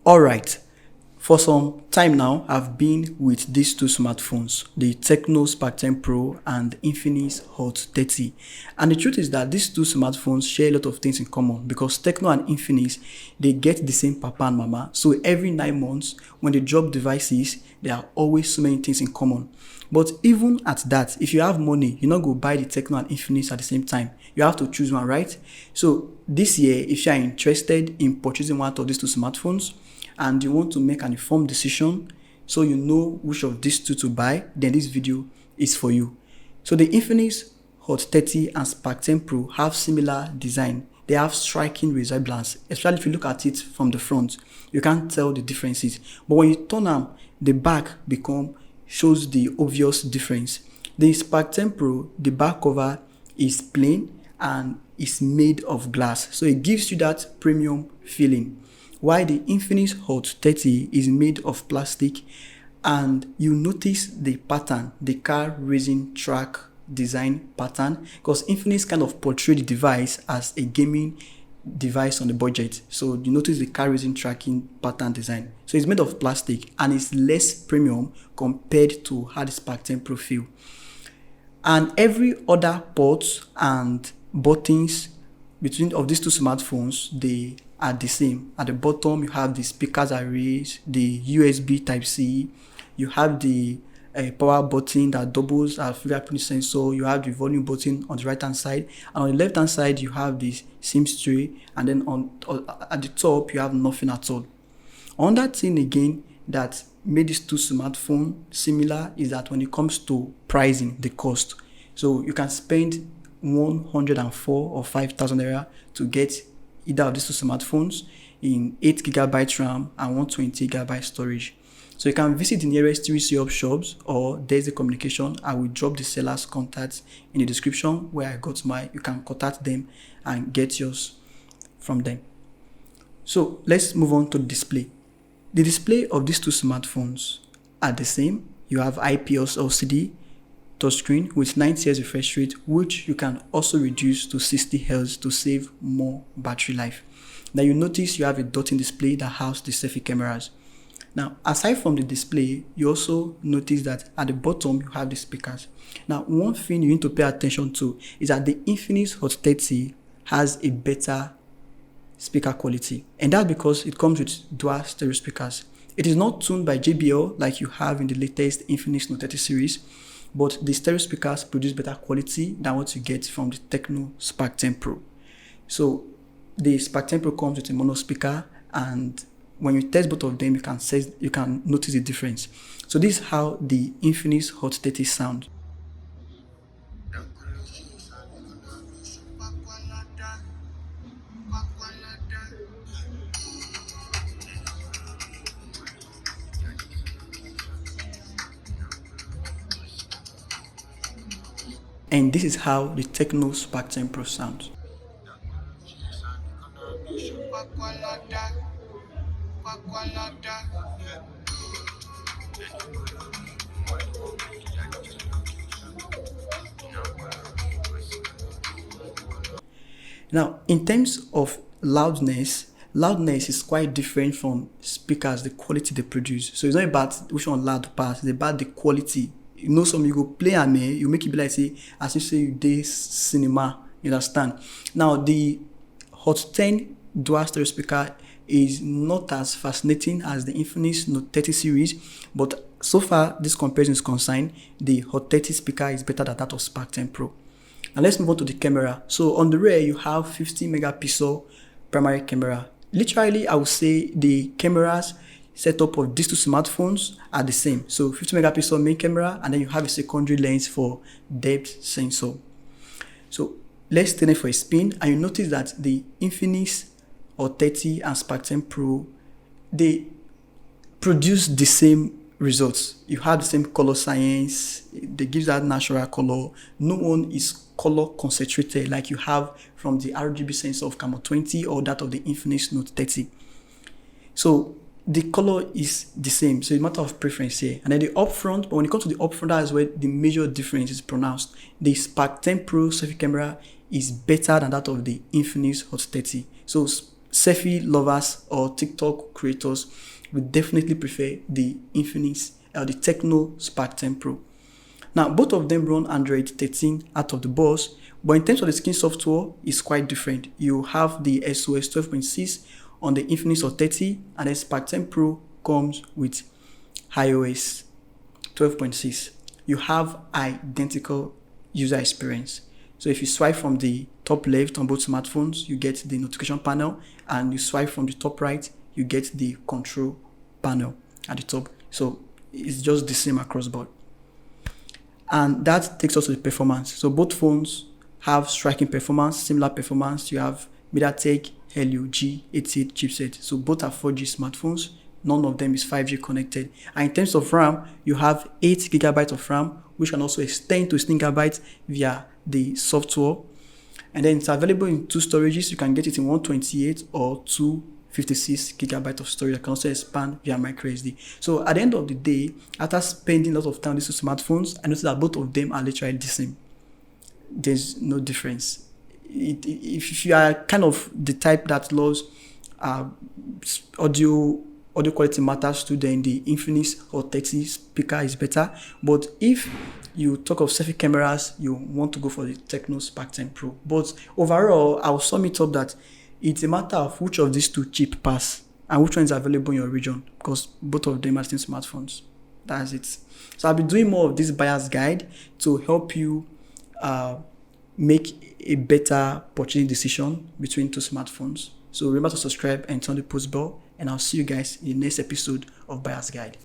Alright, for some time now, I've been with these two smartphones, the Tecno Spark 10 Pro and Infinix Hot 30. And the truth is that these two smartphones share a lot of things in common because Tecno and Infinix, they get the same papa and mama. So every 9 months, when they drop devices, there are always so many things in common. But even at that, if you have money, you're not going to buy the Tecno and Infinix at the same time. You have to choose one, right? So this year, if you are interested in purchasing one of these two smartphones, and you want to make an informed decision so you know which of these two to buy, then this video is for you. So the Infinix Hot 30 and Spark 10 Pro have similar design. They have striking resemblance, especially if you look at it from the front. You can't tell the differences. But when you turn them, the back shows the obvious difference. The Spark 10 Pro, the back cover is plain and is made of glass. So it gives you that premium feeling. While the Infinix Hot 30 is made of plastic, and you notice the pattern, the car racing track design pattern, because Infinix kind of portray the device as a gaming device on the budget. So you notice the car racing tracking pattern design. So it's made of plastic and it's less premium compared to how the Spark 10 Pro feel. And every other ports and buttons between of these two smartphones, they are the same. At the bottom, you have the speakers arrays, the USB Type-C, you have the power button that doubles as fingerprint sensor, you have the volume button on the right hand side, and on the left hand side you have this SIM tray, and then at the top you have nothing at all. Another thing again that made these two smartphones similar is that when it comes to pricing, the cost. So you can spend 104 or 5,000 naira to get either of these two smartphones in 8GB RAM and 128GB storage. So you can visit the nearest 3C Up shops or there's the communication. I will drop the seller's contacts in the description where I got mine. You can contact them and get yours from them. So let's move on to the display. The display of these two smartphones are the same. You have IPS LCD touchscreen with 90Hz refresh rate, which you can also reduce to 60Hz to save more battery life. Now you notice you have a dotting display that has the selfie cameras. Now, aside from the display, you also notice that at the bottom you have the speakers. Now, one thing you need to pay attention to is that the Infinix Hot 30 has a better speaker quality, and that's because it comes with dual stereo speakers. It is not tuned by JBL like you have in the latest Infinix Note 30 series, but the stereo speakers produce better quality than what you get from the Tecno Spark 10 Pro. So the Spark 10 Pro comes with a mono speaker, and when you test both of them, you can notice the difference. So this is how the Infinix Hot 30 sound. And this is how the Tecno Spark 10 Pro sounds. Now, in terms of loudness is quite different from speakers, the quality they produce. So it's not about which one loud pass, it's about the quality. You know, some you go play and you make it be like say, as you say you did cinema, you understand? Now the Hot 10 dual stereo speaker is not as fascinating as the Infinix Note 30 series, but so far this comparison is concerned, the Hot 30 speaker is better than that of Spark 10 Pro. Now let's move on to the camera. So on the rear you have 50 megapixel primary camera. Literally, I would say the cameras setup of these two smartphones are the same. So 50 megapixel main camera, and then you have a secondary lens for depth sensor. So let's turn it for a spin, and you notice that the Infinix Hot 30 and Spark 10 Pro, they produce the same results. You have the same color science, they give that natural color. No one is color concentrated like you have from the RGB sensor of Camo 20 or that of the Infinix Note 30. So the color is the same, so it's a matter of preference here. And then the upfront, but when it comes to the upfront, that is where the major difference is pronounced. The Spark 10 Pro selfie camera is better than that of the Infinix Hot 30. So selfie lovers or TikTok creators will definitely prefer the Infinix or the Tecno Spark 10 Pro. Now, both of them run Android 13 out of the box, but in terms of the skin software, it's quite different. You have the SOS 12.6 on the Infinix Hot 30, and then Spark 10 Pro comes with iOS 12.6. You have identical user experience. So if you swipe from the top left on both smartphones, you get the notification panel, and you swipe from the top right, you get the control panel at the top. So it's just the same across board. And that takes us to the performance. So both phones have striking performance, similar performance. You have MediaTek Helio G88 chipset. So both are 4G smartphones. None of them is 5G connected. And in terms of RAM, you have 8 GB of RAM, which can also extend to 16 GB via the software. And then it's available in 2 storages. You can get it in 128 or 256 GB of storage. You can also expand via microSD. So at the end of the day, after spending a lot of time on these 2 smartphones, I noticed that both of them are literally the same. There's no difference. If you are kind of the type that loves audio quality matters too, then the Infinix Hot 30 speaker is better. But if you talk of selfie cameras, you want to go for the Tecno Spark 10 Pro. But overall, I'll sum it up that it's a matter of which of these 2 chip pass and which one is available in your region, because both of them are still smartphones. That's it. So I'll be doing more of this buyer's guide to help you make a better purchasing decision between 2 smartphones. So remember to subscribe and turn the post bell, and I'll see you guys in the next episode of Buyer's Guide.